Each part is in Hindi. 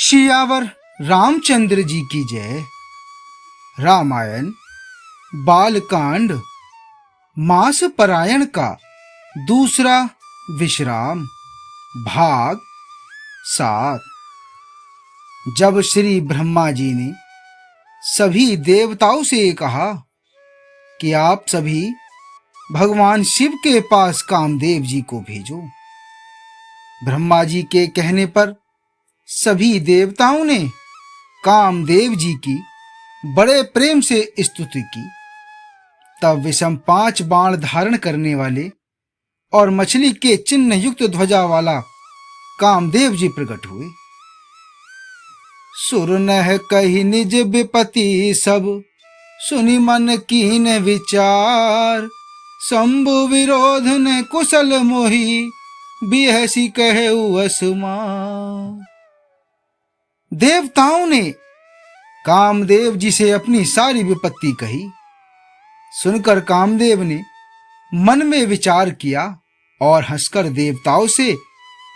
सियावर रामचंद्र जी की जय। रामायण बालकांड मास परायण का दूसरा विश्राम भाग 7। जब श्री ब्रह्मा जी ने सभी देवताओं से कहा कि आप सभी भगवान शिव के पास कामदेव जी को भेजो, ब्रह्मा जी के कहने पर सभी देवताओं ने कामदेव जी की बड़े प्रेम से स्तुति की। तब विषम 5 बाण धारण करने वाले और मछली के चिन्ह युक्त ध्वजा वाला कामदेव जी प्रकट हुए। सुर नह कही निज विपति सब, सुनि मन कीन विचार। शंभु विरोध ने कुशल मोही, बिहसी कहे असुमार। देवताओं ने कामदेव जी से अपनी सारी विपत्ति कही। सुनकर कामदेव ने मन में विचार किया और हंसकर देवताओं से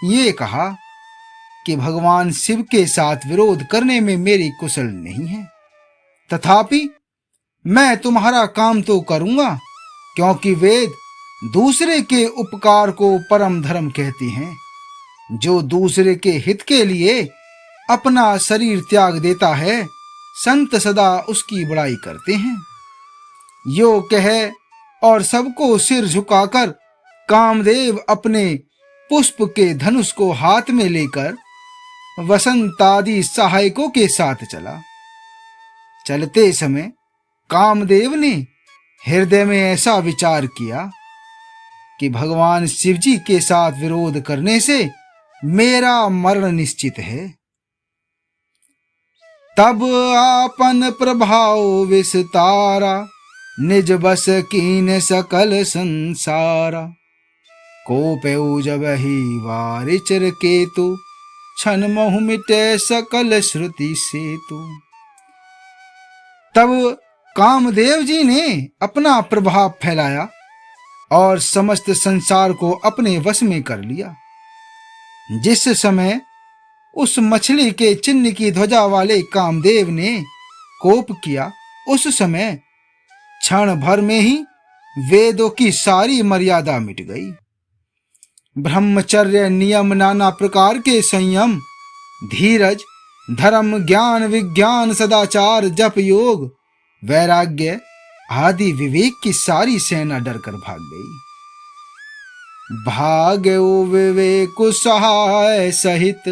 ये कहा कि भगवान शिव के साथ विरोध करने में मेरी कुशल नहीं है, तथापि मैं तुम्हारा काम तो करूंगा, क्योंकि वेद दूसरे के उपकार को परम धर्म कहते हैं। जो दूसरे के हित के लिए अपना शरीर त्याग देता है, संत सदा उसकी बड़ाई करते हैं। यो कह और सबको सिर झुकाकर कामदेव अपने पुष्प के धनुष को हाथ में लेकर वसंत आदि सहायकों के साथ चला। चलते समय कामदेव ने हृदय में ऐसा विचार किया कि भगवान शिव जी के साथ विरोध करने से मेरा मरण निश्चित है। तब आपन प्रभाव विस्तारा, निज बस कीन सकल संसारा। कोपेउ जब ही वारिचर केतु, छन महु मिटे सकल श्रुति सेतु। तब कामदेव जी ने अपना प्रभाव फैलाया और समस्त संसार को अपने वश में कर लिया। जिस समय उस मछली के चिन्ह की ध्वजा वाले कामदेव ने कोप किया, उस समय क्षण भर में ही वेदों की सारी मर्यादा मिट गई। ब्रह्मचर्य, नियम, नाना प्रकार के संयम, धीरज, धर्म, ज्ञान, विज्ञान, सदाचार, जप, योग, वैराग्य आदि विवेक की सारी सेना डरकर भाग गई। भाग्यो विवेक सहाय सहित,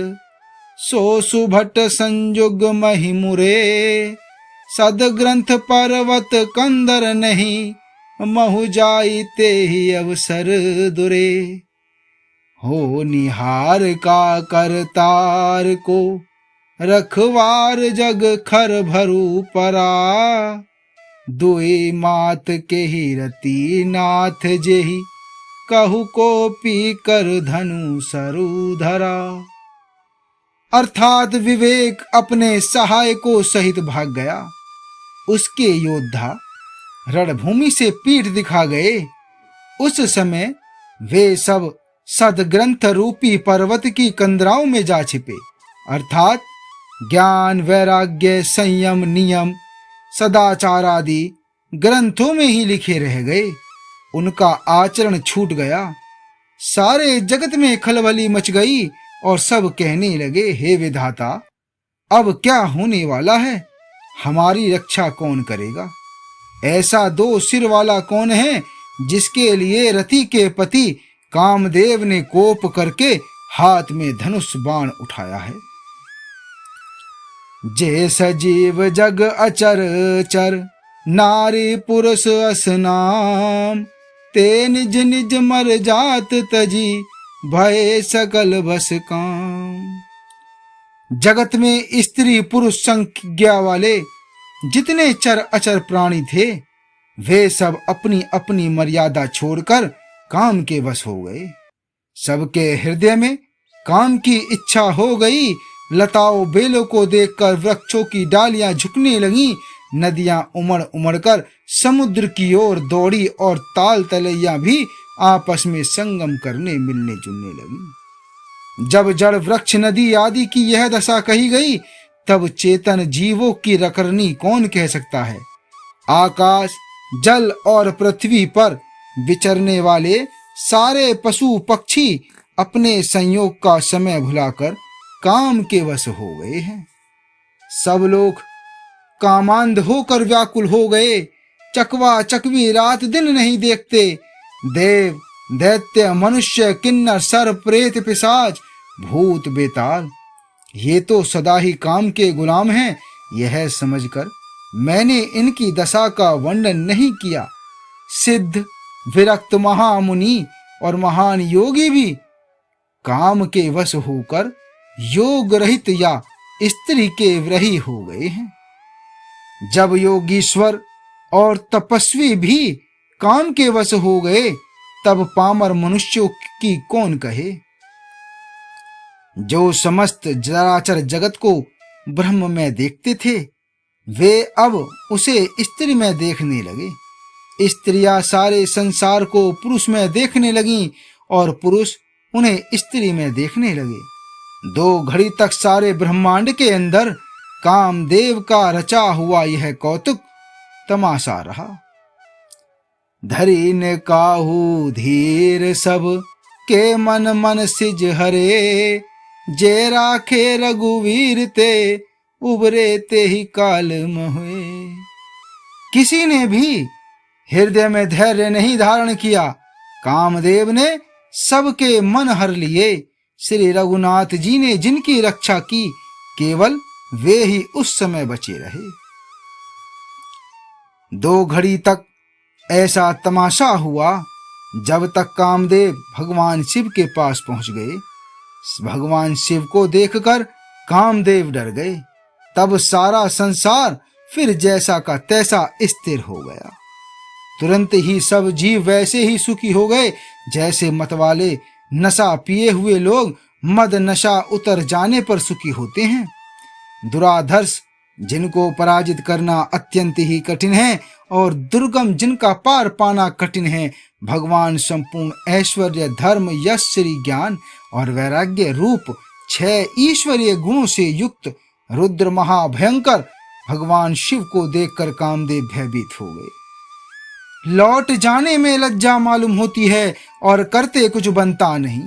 सो सुभट संयुग महिमुरे। सदग्रंथ पर्वत कंदर नहीं, महु जाई ते ही अवसर दुरे। हो निहार का करतार को, रखवार जग खर भरू परा। दुई मात के ही रति नाथ जेहि, कहु को पी कर धनु सरु धरा। अर्थात विवेक अपने सहायकों सहित भाग गया। उसके योद्धा रणभूमि से पीठ दिखा गए। उस समय वे सब सदग्रंथ रूपी पर्वत की कंदराओं में जा छिपे, अर्थात ज्ञान, वैराग्य, संयम, नियम, सदाचार आदि ग्रंथों में ही लिखे रह गए। उनका आचरण छूट गया। सारे जगत में खलबली मच गई और सब कहने लगे, हे विधाता, अब क्या होने वाला है? हमारी रक्षा कौन करेगा? ऐसा 2 सिर वाला कौन है जिसके लिए रति के पति कामदेव ने कोप करके हाथ में धनुष बाण उठाया है? जे सजीव जग अचर चर, नारी पुरुष असनाम। ते निज निज मर जात तजी, भय सकल बस काम। जगत में स्त्री पुरुष संज्ञा वाले जितने चर अचर प्राणी थे, वे सब अपनी अपनी मर्यादा छोड़कर काम के वश हो गए। सबके हृदय में काम की इच्छा हो गई। लताओं बेलों को देखकर वृक्षों की डालियां झुकने लगीं। नदियां उमड़ उमड़ कर समुद्र की ओर दौड़ी और ताल तलैया भी आपस में संगम करने मिलने जुलने लगी। जब जड़ वृक्ष नदी आदि की यह दशा कही गई, तब चेतन जीवों की रकरनी कौन कह सकता है। आकाश, जल और पृथ्वी पर विचरने वाले सारे पशु पक्षी अपने संयोग का समय भुलाकर काम के वश हो गए हैं। सब लोग कामांध होकर व्याकुल हो गए। चकवा चकवी रात दिन नहीं देखते। देव, दैत्य, मनुष्य, किन्नर, सर्प, प्रेत, पिशाच, भूत, बेताल, ये तो सदा ही काम के गुलाम हैं। यह समझकर मैंने इनकी दशा का वर्णन नहीं किया। सिद्ध, विरक्त महामुनि और महान योगी भी काम के वश होकर योग रहित या स्त्री के विरही हो गए हैं। जब योगीश्वर और तपस्वी भी काम के वश हो गए, तब पामर मनुष्यों की कौन कहे। जो समस्त चराचर जगत को ब्रह्म में देखते थे, वे अब उसे स्त्री में देखने लगे। स्त्रियां सारे संसार को पुरुष में देखने लगीं और पुरुष उन्हें स्त्री में देखने लगे। 2 घड़ी तक सारे ब्रह्मांड के अंदर कामदेव का रचा हुआ यह कौतुक तमाशा रहा। धरी ने काहू धीर सब के मन मन सिज हरे, जे राखे रघुवीर ते उबरे ते ही काल मोहे। किसी ने भी हृदय में धैर्य नहीं धारण किया। कामदेव ने सबके मन हर लिए। श्री रघुनाथ जी ने जिनकी रक्षा की, केवल वे ही उस समय बचे रहे। 2 घड़ी तक ऐसा तमाशा हुआ, जब तक कामदेव भगवान शिव के पास पहुंच गए। भगवान शिव को देखकर कामदेव डर गए। तब सारा संसार फिर जैसा का तैसा स्थिर हो गया। तुरंत ही सब जीव वैसे ही सुखी हो गए जैसे मतवाले नशा पिए हुए लोग मद नशा उतर जाने पर सुखी होते हैं। दुराधर्ष, जिनको पराजित करना अत्यंत ही कठिन है, और दुर्गम, जिनका पार पाना कठिन है, भगवान संपूर्ण ऐश्वर्य, धर्म, यश, श्री, ज्ञान और वैराग्य रूप 6 ईश्वरीय गुणों से युक्त रुद्र महाभयंकर भगवान शिव को देखकर कामदेव भयभीत हो गए। लौट जाने में लज्जा मालूम होती है और करते कुछ बनता नहीं।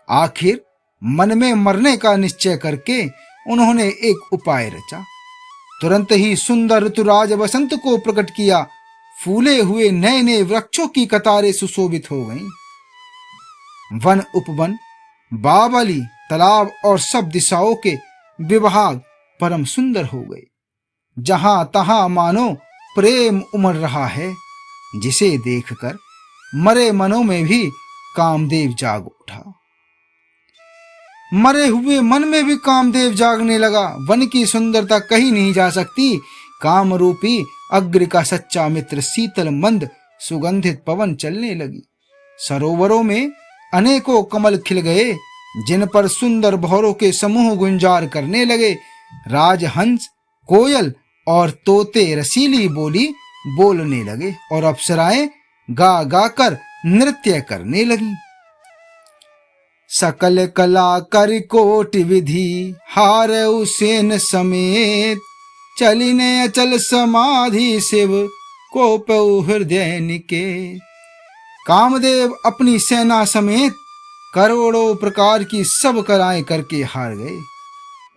आखिर मन में मरने का निश्चय करके उन्होंने एक उपाय रचा। तुरंत ही सुंदर ऋतुराज बसंत को प्रकट किया। फूले हुए नए नए वृक्षों की कतारें सुशोभित हो गईं। वन उपवन, बावली, तालाब और सब दिशाओं के विभाग परम सुंदर हो गए। जहां तहां मानो प्रेम उमड़ रहा है, जिसे देखकर मरे मनों में भी कामदेव जाग उठा। मरे हुए मन में भी कामदेव जागने लगा। वन की सुंदरता कही नहीं जा सकती। काम रूपी अग्नि का सच्चा मित्र शीतल मंद सुगंधित पवन चलने लगी। सरोवरों में अनेकों कमल खिल गए, जिन पर सुंदर भौरों के समूह गुंजार करने लगे। राजहंस, कोयल और तोते रसीली बोली बोलने लगे और अप्सराएं गा गा कर नृत्य करने लगी। सकल कला कर कोटि विधि हारऊ सेन समेत, चलिने अचल समाधि शिव को पऊ हृदय निकेत। कामदेव अपनी सेना समेत करोड़ों प्रकार की सब कलाएं करके हार गए,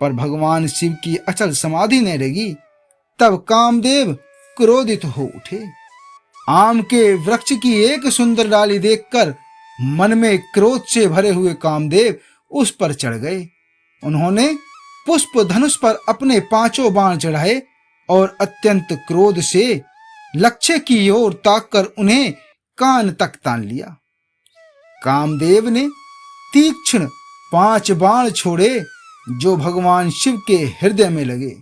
पर भगवान शिव की अचल समाधि न लगी। तब कामदेव क्रोधित हो उठे। आम के वृक्ष की एक सुंदर डाली देखकर मन में क्रोध से भरे हुए कामदेव उस पर चढ़ गए। उन्होंने पुष्प धनुष पर अपने 5 बाण चढ़ाए और अत्यंत क्रोध से लक्ष्य की ओर ताककर उन्हें कान तक तान लिया। कामदेव ने तीक्ष्ण 5 बाण छोड़े जो भगवान शिव के हृदय में लगे।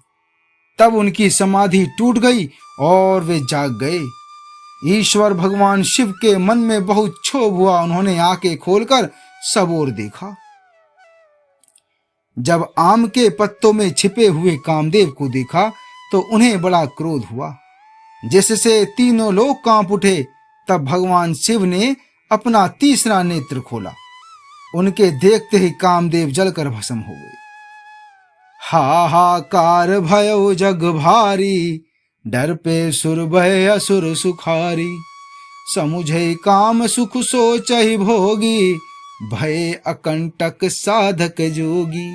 तब उनकी समाधि टूट गई और वे जाग गए। ईश्वर भगवान शिव के मन में बहुत क्षोभ हुआ। उन्होंने आंखें खोलकर सब ओर देखा। जब आम के पत्तों में छिपे हुए कामदेव को देखा तो उन्हें बड़ा क्रोध हुआ, जिससे तीनों लोग कांप उठे। तब भगवान शिव ने अपना तीसरा नेत्र खोला। उनके देखते ही कामदेव जलकर भस्म हो गए। हाहाकार भयो जग भारी, डर पे सुर भय असुर सुखारी। समुझे काम सुख सोचहि भोगी, भय अकंटक साधक जोगी।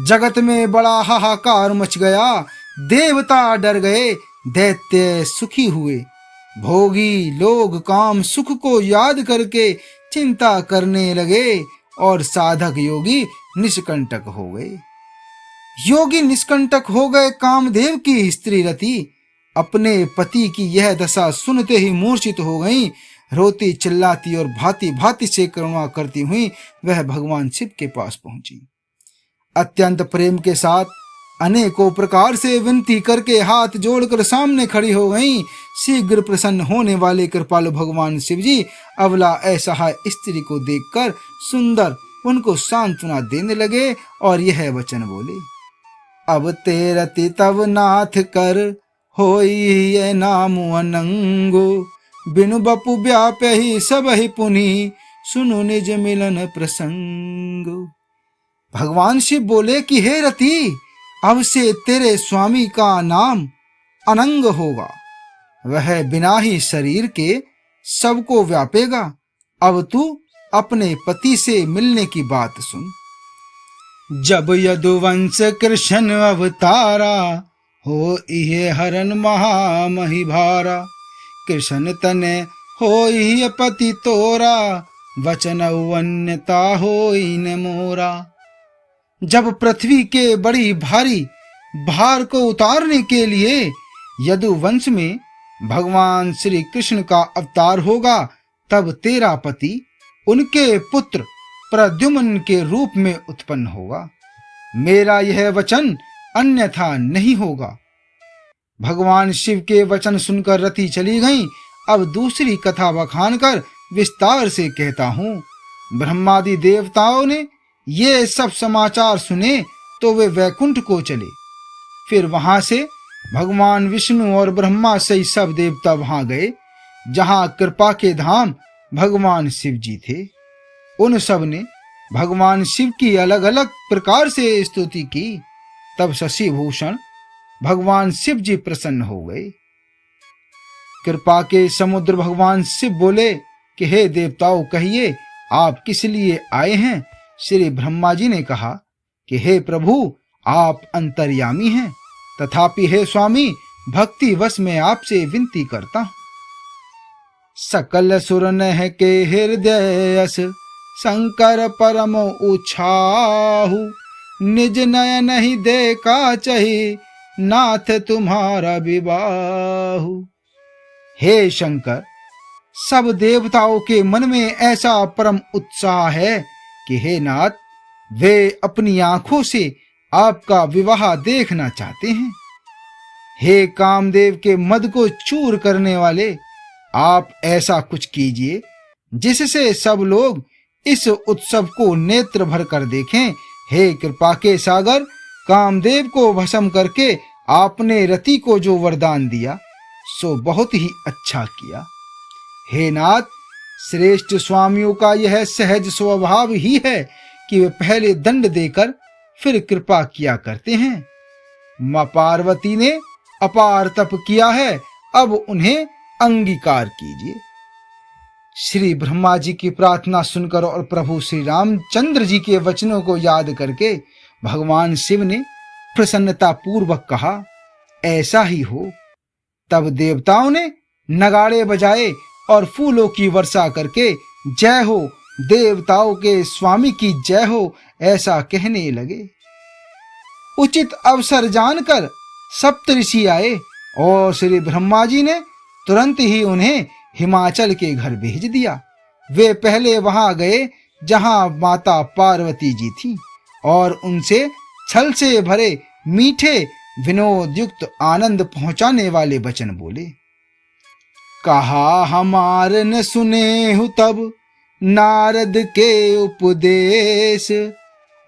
जगत में बड़ा हाहाकार मच गया, देवता डर गए, दैत्य सुखी हुए। भोगी लोग काम सुख को याद करके चिंता करने लगे और साधक योगी निष्कंटक हो गए। योगी निष्कंटक हो गए। कामदेव की स्त्री रति अपने पति की यह दशा सुनते ही मूर्छित हो गईं। रोती चिल्लाती और भांति भांति से करुणा करती हुई वह भगवान शिव के पास पहुंची। अत्यंत प्रेम के साथ अनेकों प्रकार से विनती करके हाथ जोड़कर सामने खड़ी हो गईं। शीघ्र प्रसन्न होने वाले कृपालु भगवान शिव जी अबला असहाय स्त्री को देखकर सुंदर उनको सांत्वना देने लगे और यह वचन बोले। अब तेरति तब नाथ कर होई ये नाम अनंगो, बिनु बपु व्याप ही सब ही पुनि, सुनु निज मिलन प्रसंग। भगवान शिव बोले कि हे रति, अब से तेरे स्वामी का नाम अनंग होगा। वह बिना ही शरीर के सबको व्यापेगा। अब तू अपने पति से मिलने की बात सुन। जब यदुवंश कृष्ण अवतारा, हो इहे हरन महामहि भारा। कृष्ण तने हो इह पति तोरा, वचन अन्यता होई न मोरा। जब पृथ्वी के बड़ी भारी भार को उतारने के लिए यदुवंश में भगवान श्री कृष्ण का अवतार होगा, तब तेरा पति उनके पुत्र प्रद्युम्न के रूप में उत्पन्न होगा। मेरा यह वचन अन्यथा नहीं होगा। भगवान शिव के वचन सुनकर रति चली गईं। अब दूसरी कथा बखान कर विस्तार से कहता हूँ। ब्रह्मादि देवताओं ने ये सब समाचार सुने तो वे वैकुंठ को चले। फिर वहां से भगवान विष्णु और ब्रह्मा सहित सब देवता वहां गए, जहां कृपा के धाम भगवान शिव जी थे। उन सब ने भगवान शिव की अलग अलग प्रकार से स्तुति की। तब शशि भूषण भगवान शिव जी प्रसन्न हो गए। कृपा के समुद्र भगवान शिव बोले कि हे देवताओं, कहिए आप किस लिए आए हैं। श्री ब्रह्मा जी ने कहा कि हे प्रभु, आप अंतर्यामी हैं, तथापि हे स्वामी, भक्ति वश में आपसे विनती करता हूं। सकल सुर नह के हृदय यस, शंकर परम उछाहु। निज नयन ही देखा चही, नाथ तुम्हारा विबाहु। हे शंकर, सब देवताओं के मन में ऐसा परम उत्साह है कि हे नाथ, वे अपनी आंखों से आपका विवाह देखना चाहते हैं। हे कामदेव के मद को चूर करने वाले, आप ऐसा कुछ कीजिए जिससे सब लोग इस उत्सव को नेत्र भर कर देखें। हे कृपा के सागर, कामदेव को भस्म करके आपने रति को जो वरदान दिया सो बहुत ही अच्छा किया। हे नाथ, श्रेष्ठ स्वामियों का यह सहज स्वभाव ही है कि वे पहले दंड देकर फिर कृपा किया करते हैं। मां पार्वती ने अपार तप किया है, अब उन्हें अंगीकार कीजिए। श्री ब्रह्मा जी की प्रार्थना सुनकर और प्रभु श्री रामचंद्र जी के वचनों को याद करके भगवान शिव ने प्रसन्नता पूर्वक कहा, ऐसा ही हो। तब देवताओं ने नगाड़े बजाए और फूलों की वर्षा करके जय हो, देवताओं के स्वामी की जय हो, ऐसा कहने लगे। उचित अवसर जानकर सप्तऋषि आए और श्री ब्रह्मा जी ने तुरंत ही उन्हें हिमाचल के घर भेज दिया। वे पहले वहां गए जहां माता पार्वती जी थीं और उनसे छल से भरे मीठे विनोद युक्त आनंद पहुंचाने वाले वचन बोले। कहा हमार न सुने हु तब नारद के उपदेश,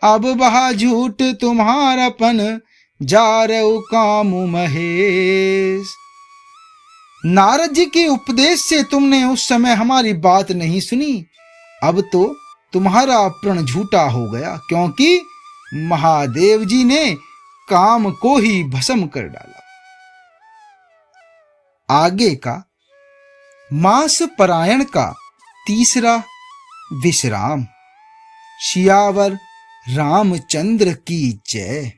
अब बहा झूठ तुम्हारापन जारऊ कामु महेश। नारद जी के उपदेश से तुमने उस समय हमारी बात नहीं सुनी, अब तो तुम्हारा प्रण झूठा हो गया, क्योंकि महादेव जी ने काम को ही भस्म कर डाला। आगे का मास परायण का तीसरा विश्राम। सियावर रामचंद्र की जय।